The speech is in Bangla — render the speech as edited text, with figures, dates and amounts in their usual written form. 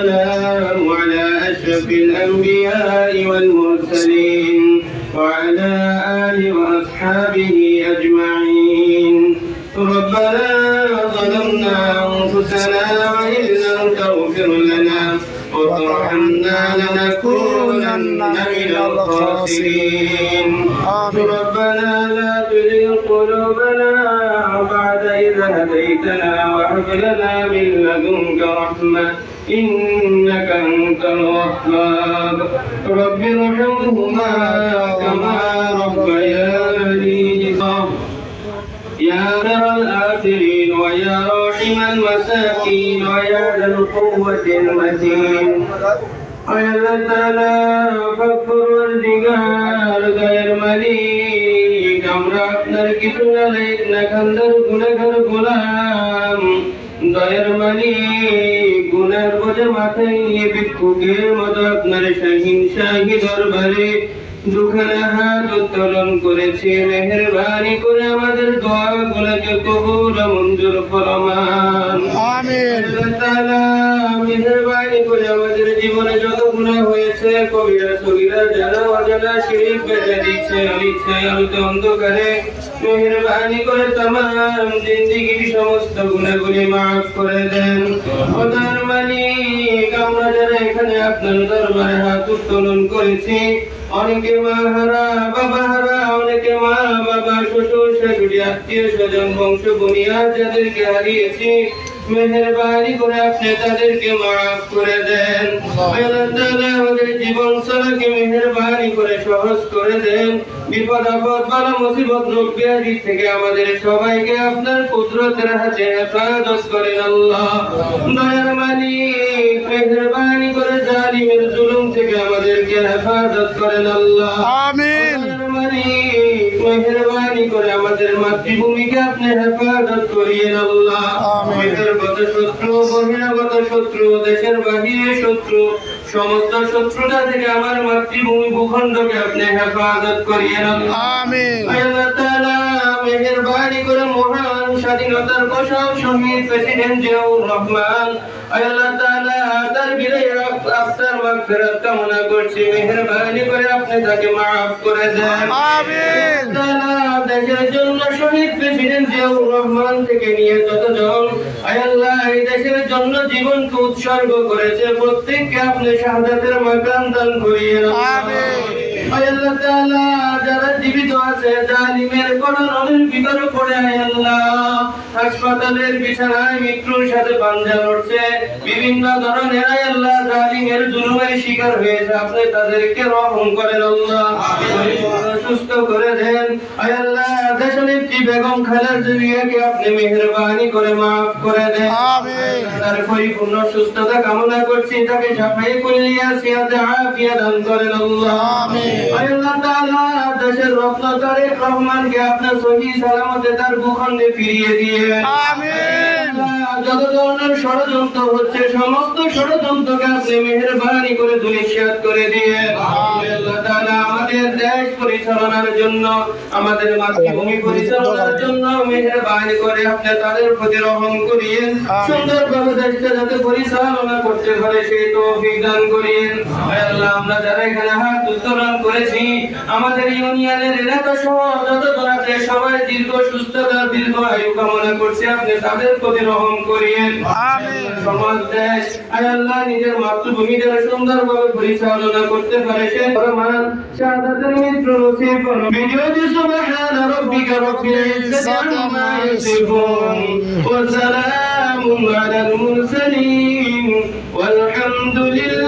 وعلى أشرف الأنبياء والمرسلين وعلى آله وأصحابه أجمعين. ربنا ظلمنا أنفسنا وإن لم تغفر لنا وترحمنا لنكونن من الخاسرين. ربنا لا تزغ قلوبنا بعد إذ هديتنا وهب لنا من لدنك رحمة إنك أنت الوهاب. رب ارحمهما كما ربياني صغيرا. يا ذا الآخرين ويا راحم المساكين ويا ذا القوة المتين. يا تعالى فكر الجبال غير مليك আমরা আপনার কিছু না না খান্দার গুনাহগার গোলাম দয়ার মালিক গুনার বোঝা মাথায় নিয়ে ভিক্ষুকের মতো আপনার শাহী দরবারে দুখানা হাত উত্তোলন করেছে। মেহেরবানি করে আমাদের দোয়াগুলোকে কবুল ও মঞ্জুর ফরমান। আমিন। আল্লাহ তাআলা মেহেরবানি করে আমাদের জীবনে যত গুনাহ হয়েছে কবিরা সগীরা জানা অজানা শিরক বেদাত অনিচ্ছায় আলোতে অন্ধকারে মেহেরবানি করে तमाम জিন্দেগির সমস্ত গুনাহগুলি maaf করে দেন। খোদার মালিক আমরা যারা এখানে আপনার দরবারে হাত উত্তোলন করেছি অনেকে মা হারা বাবা হারা, অনেকে মা বাবা শ্বশুর শাশুড়ি আত্মীয় স্বজন বংশ বুনিয়াদ যাদেরকে হারিয়েছি মেহেরবানি করে আপনি তাদেরকে মাফ করে দেন। আল্লাহ তাআলা আমাদের জীবন চলাকে মেহেরবানি করে সহজ করে দেন। বিপদ আপদ বালা মুসিবত রোগ ব্যাধি থেকে আমাদের সবাইকে আপনার কুদরতের হাতে হেফাজত করেন আল্লাহ। দয়ার মালিক মেহেরবানি করে জালিমের জুলুম থেকে আমাদেরকে হেফাজত করেন আল্লাহ। আমিন। দয়ার মালিক মেহেরবানি করে আমাদের মাতৃভূমিকে আপনি হেফাজত করিয়েন আল্লাহ। আমিন। শত্রু বহিরাগত শত্রু দেশের বাহিরে শত্রু সমস্ত শত্রুতা থেকে আমার মাতৃভূমি ভূখণ্ডকে আপনি হেফাজত করিয়েন আমিন। আল্লাহ তাআলা মেহেরবানি করে মহান স্বাধীনতার ঘোষক শহীদ প্রেসিডেন্ট জিয়াউর রহমান আল্লাহ তাআলা তার বিদায়ের আফতার মাগফিরাত কামনা করছি। মেহেরবানি করে আপনি তাকে maaf করে দেন। আমিন। তাআলা দেশের জন্য শহীদ প্রেসিডেন্ট জিয়াউর রহমান থেকে নিয়ে যতজন আল্লাহ এই দেশের জন্য জীবনকে উৎসর্গ করেছে প্রত্যেককে আপনি শাহাদাতের মাকাম দান করিয়েন আমিন। আল্লাহ তাআলা যারা জীবিত আছে জালিমের করোনার ভিতরে পড়ে আল্লাহ হাসপাতালের বিছানায় মৃত্যুর সাথে পাঞ্জা লড়ছে বিভিন্ন ধরনের আল্লাহ জালিমের জুলুমের শিকার হয়েছে আপনি তাদেরকে রহম করেন আল্লাহ। সুস্থ করে দেন আল্লাহ। দেশনেত্রী বেগম খালেদা জিয়াকে আপনি মেহেরবানি করে maaf করে দেন আমিন। তার পরিপূর্ণ সুস্থতা কামনা করছি, তাকে শাফায়ে কুল্লিয়া সিয়াতে আফিয়া দান করেন আল্লাহ। আমিন। আল্লাহ তাআলা দেশের রত্ন তারেক রহমানকে আপনার সহি সালামতে তার ভূখণ্ডে ফিরিয়ে দিয়ে আমিন। যত ধরনের ষড়যন্ত্র হচ্ছে সমস্ত ষড়যন্ত্রকে আপনি মেহেরবানি করে ধূলিসাৎ করে দিয়ে আল্লাহ তাআলা আমাদের দেশ পরিচালনার জন্য আমাদের মাতৃভূমি পরিচালনার জন্য মেহেরবানি করে আপনি তাদের প্রতি রহম করিয়েন। সুন্দরভাবে দেশটা যাতে পরিচালনা করতে পারে সেই তৌফিক দান করিয়েন আল্লাহ। আমরা যারা এখানে হাত উত্তোলন করেছি আমাদের ইউনিয়নের এলাকা সহ যতজন আছে সবাই দীর্ঘ সুস্থতা দীর্ঘ আয়ু কামনা করছি আপনি তাদের প্রতি রহম করিয়েন আমিন। সমাজ দেশ আল্লাহ নিজের মাতৃভূমি যারা সুন্দরভাবে পরিচালনা করতে পারে সে ফরমান শাহাদাতের মৃত্যু নসিব করুন। বিজয় সুবহান রাব্বিকা রাব্বিল ইজ্জাতি আম্মা ইয়াসিফুন ওয়া সালামুন আলাল মুরসালিন ওয়ালহামদুলিল্লাহ।